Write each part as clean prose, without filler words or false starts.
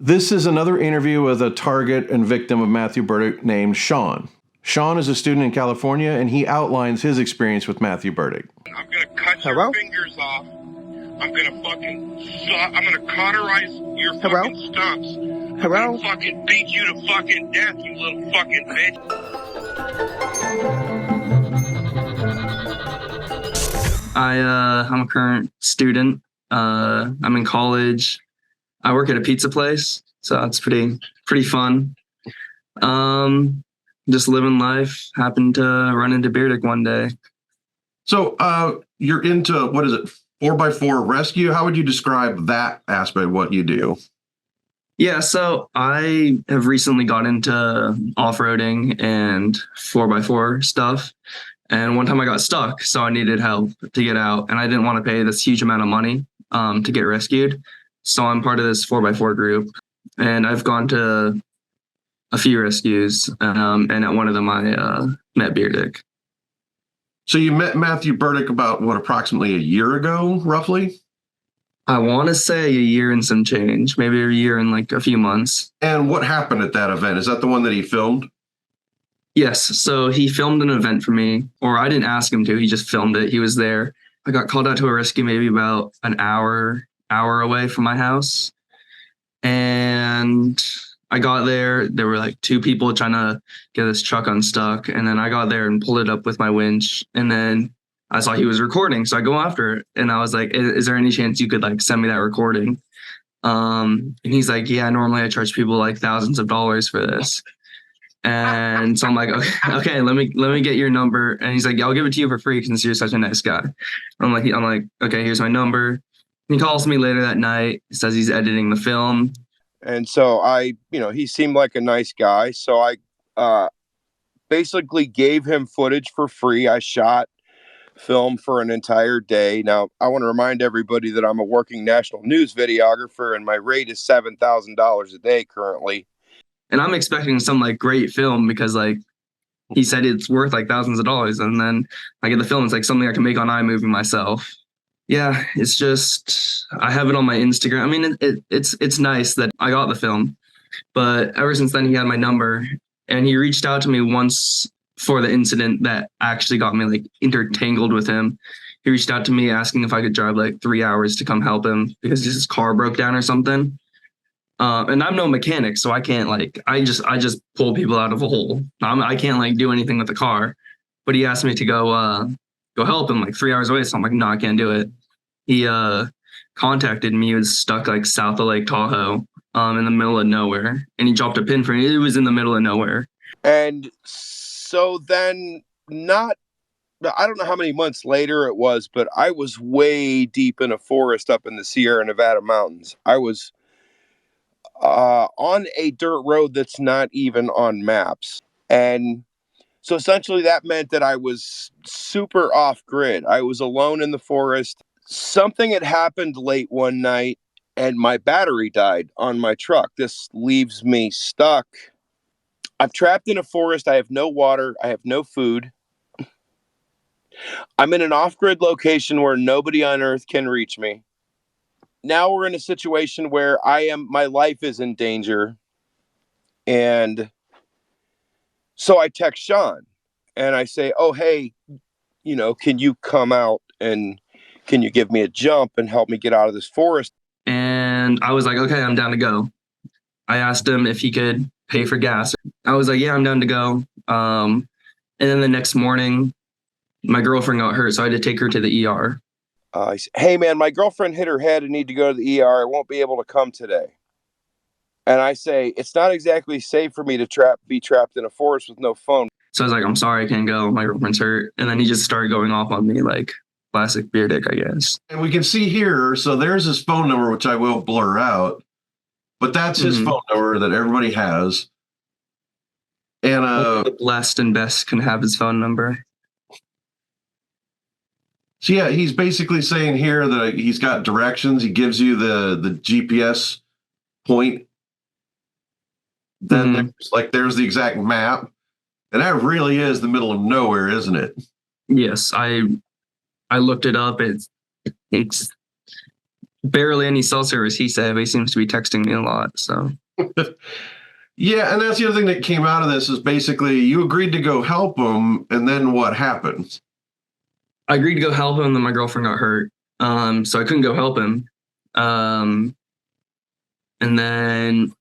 This is another interview with a target and victim of Matthew Burdick named Shan. Shan is a student in California, and he outlines his experience with Matthew Burdick. I'm gonna cut your fingers off. I'm gonna cauterize your fucking stumps. I'm gonna fucking beat you to fucking death, you little fucking bitch. I'm a current student. I'm in college. I work at a pizza place, so it's pretty fun. Just living life. Happened to run into Beardick one day. So you're into, what is it, 4x4 rescue? How would you describe that aspect of what you do? Yeah, so I have recently got into off-roading and 4x4 stuff. And one time I got stuck, so I needed help to get out. And I didn't want to pay this huge amount of money to get rescued. So I'm part of this 4x4 group. And I've gone to a few rescues. And at one of them, I met Beardick. So you met Matthew Burdick about, approximately a year ago, roughly? I want to say a year and some change, maybe a year and like a few months. And what happened at that event? Is that the one that he filmed? Yes. So he filmed an event for me, or I didn't ask him to. He just filmed it. He was there. I got called out to a rescue maybe about an hour away from my house. And I got there. There were like two people trying to get this truck unstuck. And then I got there and pulled it up with my winch. And then I saw he was recording. So I go after it. And I was like, is there any chance you could like send me that recording? And he's like, yeah, normally I charge people like thousands of dollars for this. And so I'm like, okay, let me get your number. And he's like, yeah, I'll give it to you for free since you're such a nice guy. I'm like, okay, here's my number. He calls me later that night. He says he's editing the film. And so he seemed like a nice guy. So I basically gave him footage for free. I shot film for an entire day. Now, I want to remind everybody that I'm a working national news videographer, and my rate is $7,000 a day currently. And I'm expecting some like great film because like he said it's worth like thousands of dollars. And then I get the film. It's like something I can make on iMovie myself. Yeah, it's just, I have it on my Instagram. I mean, it's nice that I got the film, but ever since then he had my number, and he reached out to me once for the incident that actually got me like intertangled with him. He reached out to me asking if I could drive like 3 hours to come help him because his car broke down or something. And I'm no mechanic, so I can't like, I just pull people out of a hole. I can't like do anything with the car, but he asked me to go help him like 3 hours away. So I'm like, no, I can't do it. He contacted me. He was stuck like south of Lake Tahoe in the middle of nowhere. And he dropped a pin for me. It was in the middle of nowhere. And so then I don't know how many months later it was, but I was way deep in a forest up in the Sierra Nevada mountains. I was on a dirt road that's not even on maps. And so essentially that meant that I was super off grid. I was alone in the forest. Something had happened late one night and my battery died on my truck. This leaves me stuck. I'm trapped in a forest. I have no water. I have no food. I'm in an off-grid location where nobody on earth can reach me. Now we're in a situation where my life is in danger. And so I text Shan and I say, oh, hey, can you come out and can you give me a jump and help me get out of this forest? And I was like, okay, I'm down to go. I asked him if he could pay for gas. I was like, yeah, I'm down to go. And then the next morning, my girlfriend got hurt, so I had to take her to the ER. I said, hey, man, my girlfriend hit her head and need to go to the ER. I won't be able to come today. And I say, it's not exactly safe for me to be trapped in a forest with no phone. So I was like, I'm sorry, I can't go. My girlfriend's hurt. And then he just started going off on me like classic Beardick, I guess. And we can see here, so there's his phone number, which I will blur out. But that's his phone number that everybody has. And the blessed and best can have his phone number. So yeah, he's basically saying here that he's got directions. He gives you the GPS point. Then there's the exact map. And that really is the middle of nowhere, isn't it? Yes, I looked it up. It's barely any cell service, he said, but he seems to be texting me a lot. So Yeah, and that's the other thing that came out of this is basically you agreed to go help him, and then what happened? I agreed to go help him, and then my girlfriend got hurt. So I couldn't go help him. And then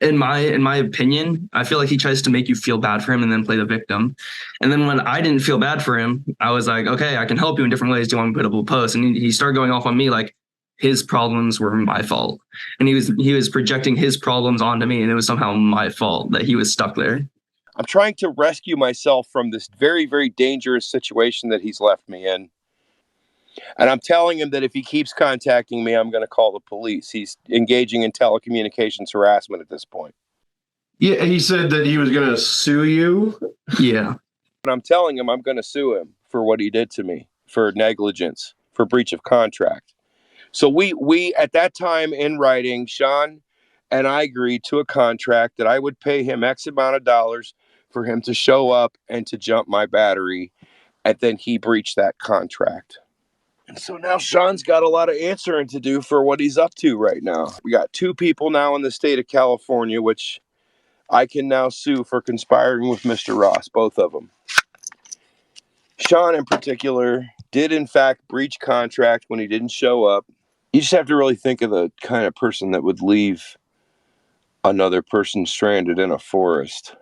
in my opinion, I feel like he tries to make you feel bad for him and then play the victim. And then when I didn't feel bad for him, I was like, okay, I can help you in different ways. Do you want me to put up a post? And he started going off on me like his problems were my fault. And he was projecting his problems onto me, and it was somehow my fault that he was stuck there. I'm trying to rescue myself from this very, very dangerous situation that he's left me in. And I'm telling him that if he keeps contacting me, I'm going to call the police. He's engaging in telecommunications harassment at this point. Yeah, he said that he was going to sue you. Yeah. And I'm telling him I'm going to sue him for what he did to me, for negligence, for breach of contract. So we at that time in writing, Shan and I agreed to a contract that I would pay him X amount of dollars for him to show up and to jump my battery. And then he breached that contract. And so now Sean's got a lot of answering to do for what he's up to right now. We got 2 people now in the state of California, which I can now sue for conspiring with Mr. Ross, both of them. Shan in particular did in fact breach contract when he didn't show up. You just have to really think of the kind of person that would leave another person stranded in a forest.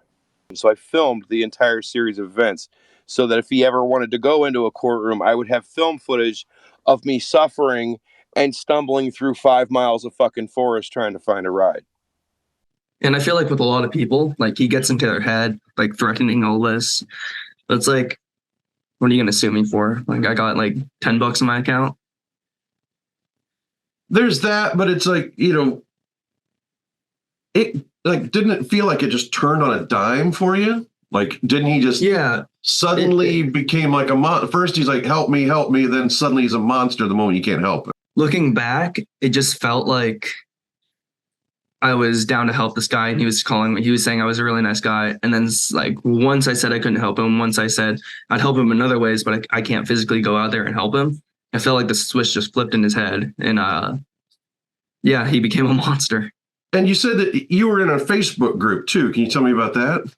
So I filmed the entire series of events so that if he ever wanted to go into a courtroom, I would have film footage of me suffering and stumbling through 5 miles of fucking forest trying to find a ride. And I feel like with a lot of people, like he gets into their head, like threatening all this. But it's like, what are you going to sue me for? Like I got like $10 in my account. There's that, but it's like, it like didn't it feel like it just turned on a dime for you? Like, didn't he just suddenly became like a first he's like, help me, then suddenly he's a monster the moment you can't help it. Looking back, it just felt like I was down to help this guy, and he was calling me. He was saying I was a really nice guy. And then like once I said I couldn't help him, once I said I'd help him in other ways, but I can't physically go out there and help him, I felt like the switch just flipped in his head. And he became a monster. And you said that you were in a Facebook group too. Can you tell me about that?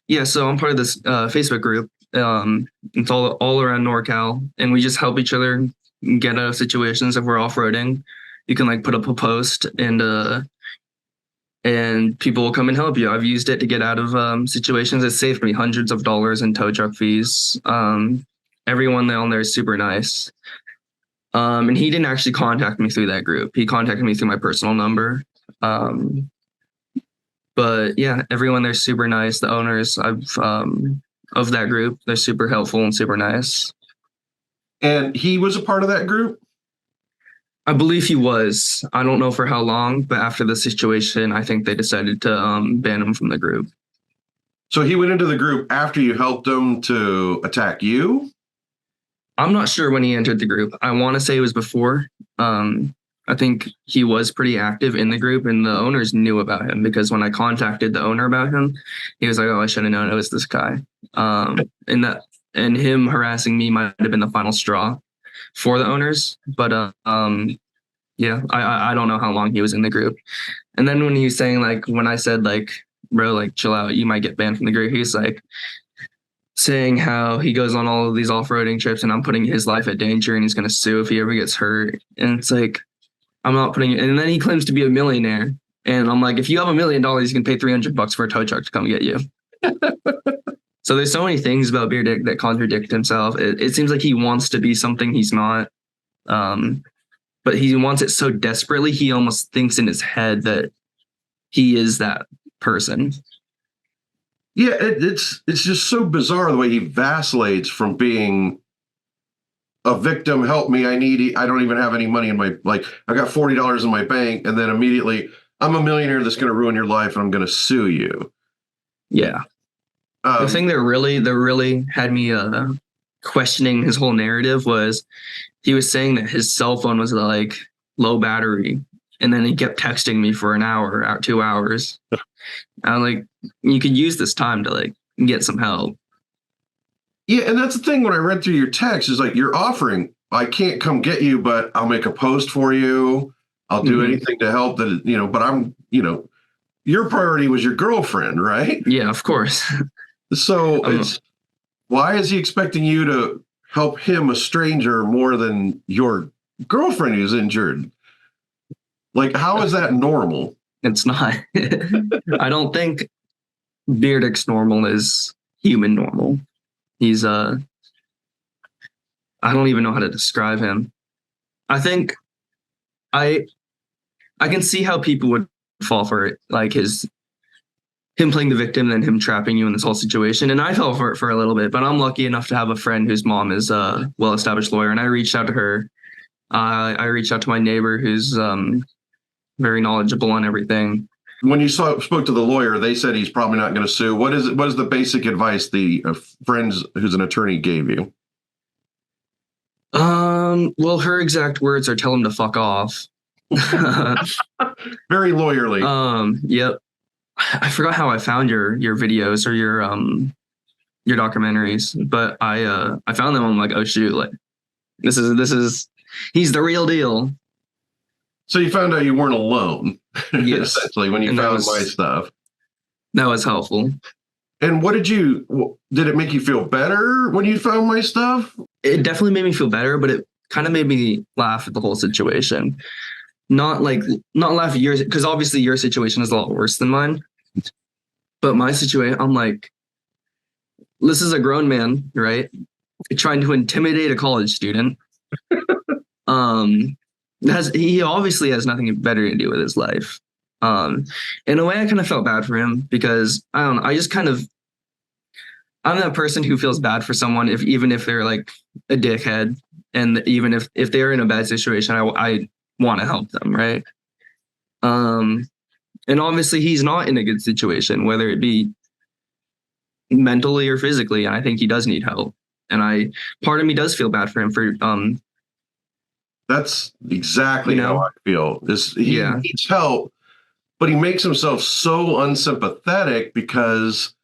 Yeah, so I'm part of this Facebook group. It's all around NorCal, and we just help each other get out of situations. If we're off-roading, you can like put up a post, and people will come and help you. I've used it to get out of situations. It saved me hundreds of dollars in tow truck fees. Everyone on there is super nice. And he didn't actually contact me through that group. He contacted me through my personal number. But yeah, everyone there's super nice. The owners of that group, they're super helpful and super nice. And he was a part of that group? I believe he was. I don't know for how long, but after the situation, I think they decided to ban him from the group. So he went into the group after you helped him to attack you? I'm not sure when he entered the group. I want to say it was before. I think he was pretty active in the group, and the owners knew about him because when I contacted the owner about him, he was like, "Oh, I should have known it was this guy." And him harassing me might have been the final straw for the owners. But I don't know how long he was in the group. And then when he was saying like, when I said like, "Bro, like chill out, you might get banned from the group," he's like saying how he goes on all of these off-roading trips and I'm putting his life at danger and he's going to sue if he ever gets hurt. And it's like, I'm not putting it. And then he claims to be a millionaire. And I'm like, if you have $1 million, you can pay $300 for a tow truck to come get you. So there's so many things about Beer Dick that contradict himself. It seems like he wants to be something he's not. But he wants it so desperately, he almost thinks in his head that he is that person. Yeah, it's just so bizarre the way he vacillates from being a victim, help me, I don't even have any money in my, like, I got $40 in my bank, and then immediately, I'm a millionaire that's going to ruin your life, and I'm going to sue you. Yeah. The thing that really had me questioning his whole narrative was he was saying that his cell phone was like low battery, and then he kept texting me for an hour, 2 hours. I'm like, you could use this time to like get some help. Yeah, and that's the thing when I read through your text is like you're offering I can't come get you, but I'll make a post for you. I'll do anything to help that, but I'm, your priority was your girlfriend, right? Yeah, of course. So why is he expecting you to help him, a stranger, more than your girlfriend who's injured? Like, how is that normal? It's not. I don't think Beardic's normal is human normal. He's I don't even know how to describe him. I think I can see how people would fall for it, like him playing the victim and him trapping you in this whole situation. And I fell for it for a little bit, but I'm lucky enough to have a friend whose mom is a well-established lawyer, and I reached out to her. I reached out to my neighbor who's very knowledgeable on everything. When you spoke to the lawyer, they said he's probably not going to sue. What is the basic advice the friends who's an attorney gave you? Well, her exact words are tell him to fuck off. Very lawyerly. Yep. I forgot how I found your videos or your documentaries, but I found them. I'm like, oh shoot, like this is he's the real deal. So you found out you weren't alone, yes, essentially, when you found my stuff. That was helpful. And what did it make you feel better when you found my stuff? It definitely made me feel better, but it kind of made me laugh at the whole situation. Not laugh at yours, because obviously your situation is a lot worse than mine. But my situation, I'm like, this is a grown man, right? Trying to intimidate a college student. He obviously has nothing better to do with his life. In a way, I kind of felt bad for him because I don't know. I'm that person who feels bad for someone even if they're like a dickhead, and even if they're in a bad situation, I want to help them, right? And obviously he's not in a good situation, whether it be mentally or physically. And I think he does need help. And part of me does feel bad for him for that's exactly how I feel. He needs help, but he makes himself so unsympathetic because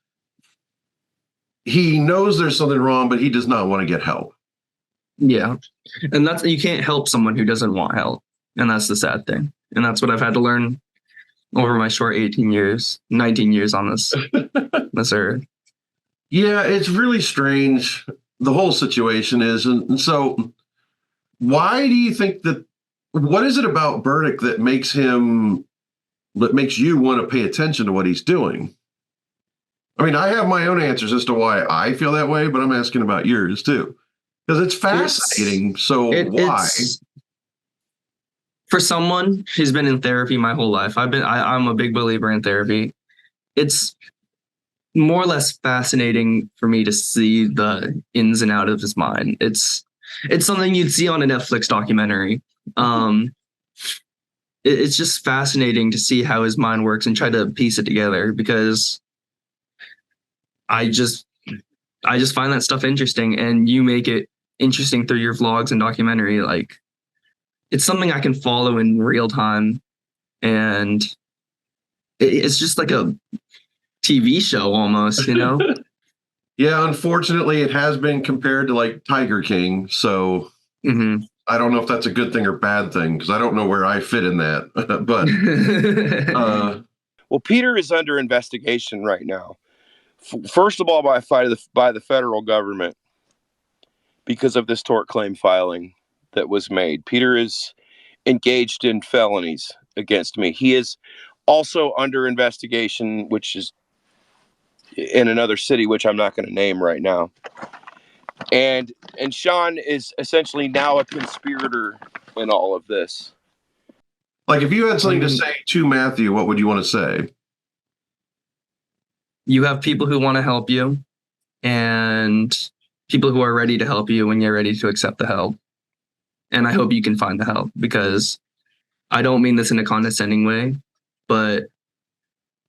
he knows there's something wrong, but he does not want to get help. Yeah. And you can't help someone who doesn't want help. And that's the sad thing. And that's what I've had to learn over my short 19 years on this earth. Yeah, it's really strange. The whole situation is. And so why do you think what is it about Burdick that makes you want to pay attention to what he's doing? I mean, I have my own answers as to why I feel that way, but I'm asking about yours too, because it's fascinating. Why? For someone who's been in therapy my whole life, I'm a big believer in therapy. It's more or less fascinating for me to see the ins and outs of his mind. It's something you'd see on a Netflix documentary. It's just fascinating to see how his mind works and try to piece it together, because I just find that stuff interesting, and you make it interesting through your vlogs and documentary. Like, it's something I can follow in real time, and it's just like a TV show almost, Yeah, unfortunately, it has been compared to like Tiger King. So I don't know if that's a good thing or bad thing, because I don't know where I fit in that. But well, Peter is under investigation right now. First of all, by the federal government, because of this tort claim filing that was made. Peter is engaged in felonies against me. He is also under investigation, which is in another city, which I'm not going to name right now. And Shan is essentially now a conspirator in all of this. Like, if you had something to say to Matthew, what would you want to say? You have people who want to help you, and people who are ready to help you when you're ready to accept the help. And I hope you can find the help, because I don't mean this in a condescending way, but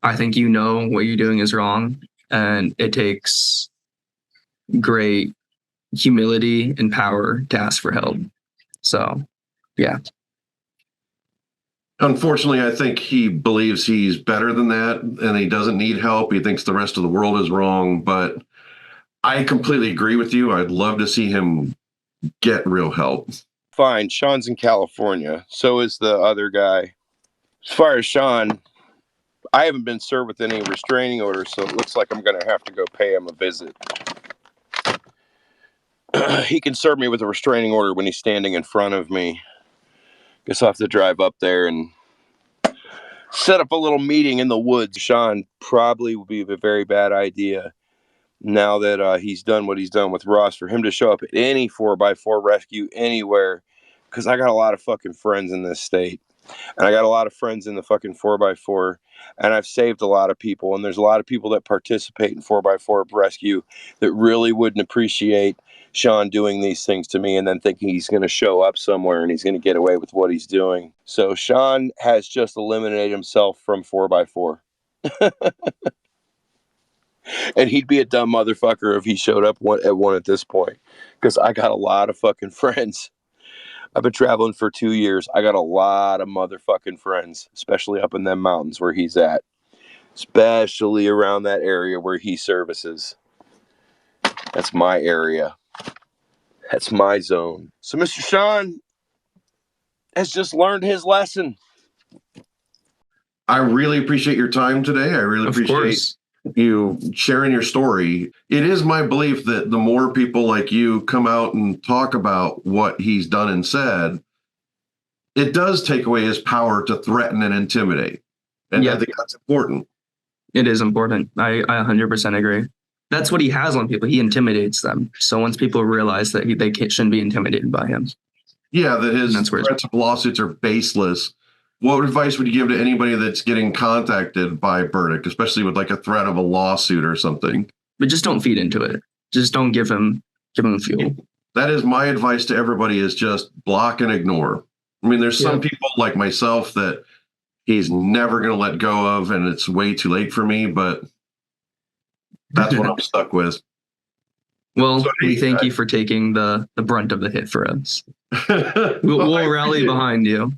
I think what you're doing is wrong, and it takes great humility and power to ask for help. So, yeah. Unfortunately, I think he believes he's better than that, and he doesn't need help. He thinks the rest of the world is wrong, but I completely agree with you. I'd love to see him get real help. Fine, Sean's in California. So is the other guy. As far as Shan, I haven't been served with any restraining order, so it looks like I'm going to have to go pay him a visit. He can serve me with a restraining order when he's standing in front of me. Guess I'll have to drive up there and set up a little meeting in the woods. Shan probably would be a very bad idea now that he's done what he's done with Ross, for him to show up at any 4x4 rescue anywhere, because I got a lot of fucking friends in this state. And I got a lot of friends in the fucking 4x4, and I've saved a lot of people. And there's a lot of people that participate in 4x4 rescue that really wouldn't appreciate Shan doing these things to me and then thinking he's going to show up somewhere and he's going to get away with what he's doing. So Shan has just eliminated himself from 4x4. And he'd be a dumb motherfucker if he showed up at one at this point, because I got a lot of fucking friends. I've been traveling for 2 years. I got a lot of motherfucking friends, especially up in them mountains where he's at, especially around that area where he services. That's my area. That's my zone. So Mr. Shan has just learned his lesson. I really appreciate your time today. I really appreciate you sharing your story. It is my belief that the more people like you come out and talk about what he's done and said, it does take away his power to threaten and intimidate. And I think that's important. It is important. I 100% agree. That's what he has on people. He intimidates them. So once people realize that they shouldn't be intimidated by him. Yeah, that his threats of lawsuits are baseless. What advice would you give to anybody that's getting contacted by Burdick, especially with like a threat of a lawsuit or something? But just don't feed into it. Just don't give him fuel. That is my advice to everybody, is just block and ignore. I mean, there's some people like myself that he's never going to let go of, and it's way too late for me, but that's what I'm stuck with. Well, so, we thank you for taking the brunt of the hit for us. We'll rally behind you.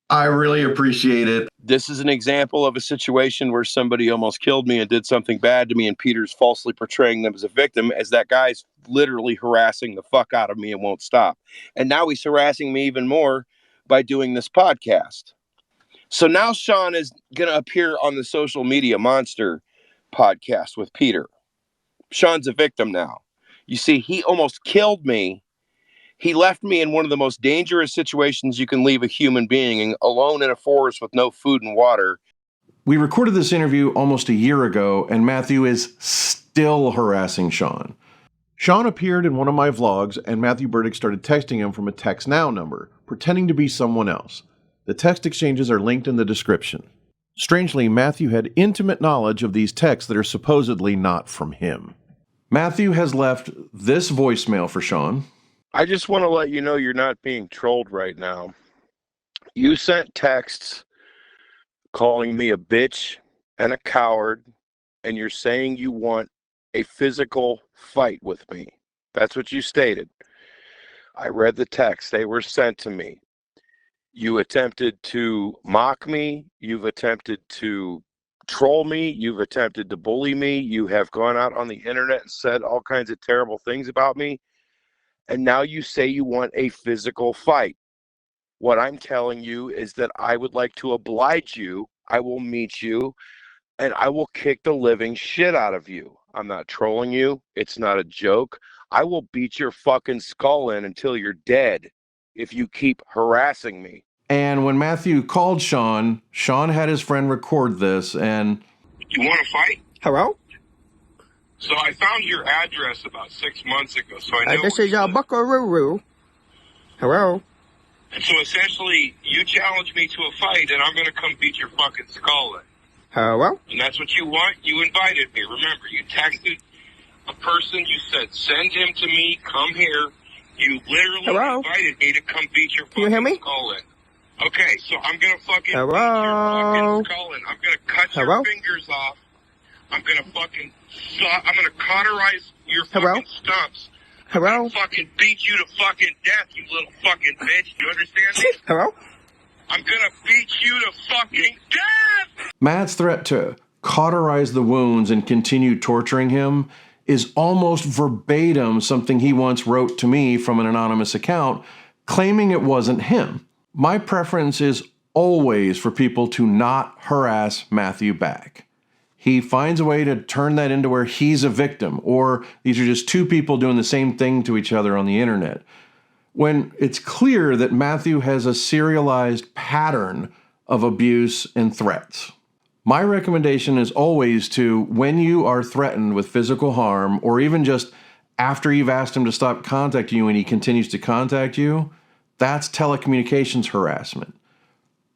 I really appreciate it. This is an example of a situation where somebody almost killed me and did something bad to me, and Peter's falsely portraying them as a victim, as that guy's literally harassing the fuck out of me and won't stop. And now he's harassing me even more by doing this podcast. So now Shan is going to appear on the Social Media Monster podcast with Peter. Shan's a victim now. You see, he almost killed me. He left me in one of the most dangerous situations you can leave a human being, alone in a forest with no food and water. We recorded this interview almost a year ago, and Matthew is still harassing Shan. Shan appeared in one of my vlogs, and Matthew Burdick started texting him from a Text Now number, pretending to be someone else. The text exchanges are linked in the description. Strangely, Matthew had intimate knowledge of these texts that are supposedly not from him. Matthew has left this voicemail for Shan. I just want to let you know you're not being trolled right now. You sent texts calling me a bitch and a coward, and you're saying you want a physical fight with me. That's what you stated. I read the texts. They were sent to me. You attempted to mock me. You've attempted to troll me. You've attempted to bully me. You have gone out on the internet and said all kinds of terrible things about me. And now you say you want a physical fight. What I'm telling you is that I would like to oblige you. I will meet you, and I will kick the living shit out of you. I'm not trolling you. It's not a joke. I will beat your fucking skull in until you're dead if you keep harassing me. And when Matthew called Shan had his friend record this, and... You want to fight? Hello? So I found your address about 6 months ago, so I know. This is Buckaroo. Hello? And so essentially, you challenged me to a fight, and I'm going to come beat your fucking skull in. Hello? And that's what you want? You invited me. Remember, you texted a person. You said, send him to me. Come here. You literally invited me to come beat your fucking skull in. Okay, so I'm going to fucking beat your fucking skull in. I'm going to cut your fingers off. I'm going to fucking... I'm going to cauterize your fucking stumps. I'm going to fucking beat you to fucking death, you little fucking bitch. You understand me? Hello? I'm going to beat you to fucking death! Matt's threat to cauterize the wounds and continue torturing him is almost verbatim something he once wrote to me from an anonymous account, claiming it wasn't him. My preference is always for people to not harass Matthew back. He finds a way to turn that into where he's a victim, or these are just two people doing the same thing to each other on the internet. When it's clear that Matthew has a serialized pattern of abuse and threats. My recommendation is always to, when you are threatened with physical harm, or even just after you've asked him to stop contacting you and he continues to contact you, that's telecommunications harassment.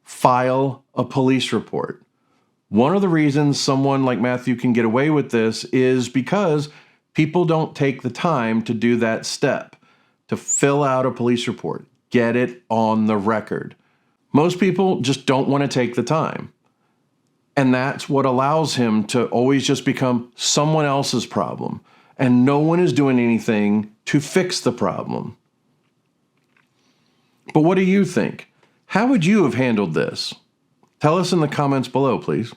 File a police report. One of the reasons someone like Matthew can get away with this is because people don't take the time to do that step, to fill out a police report, get it on the record. Most people just don't want to take the time. And that's what allows him to always just become someone else's problem, and no one is doing anything to fix the problem. But what do you think? How would you have handled this? Tell us in the comments below, please.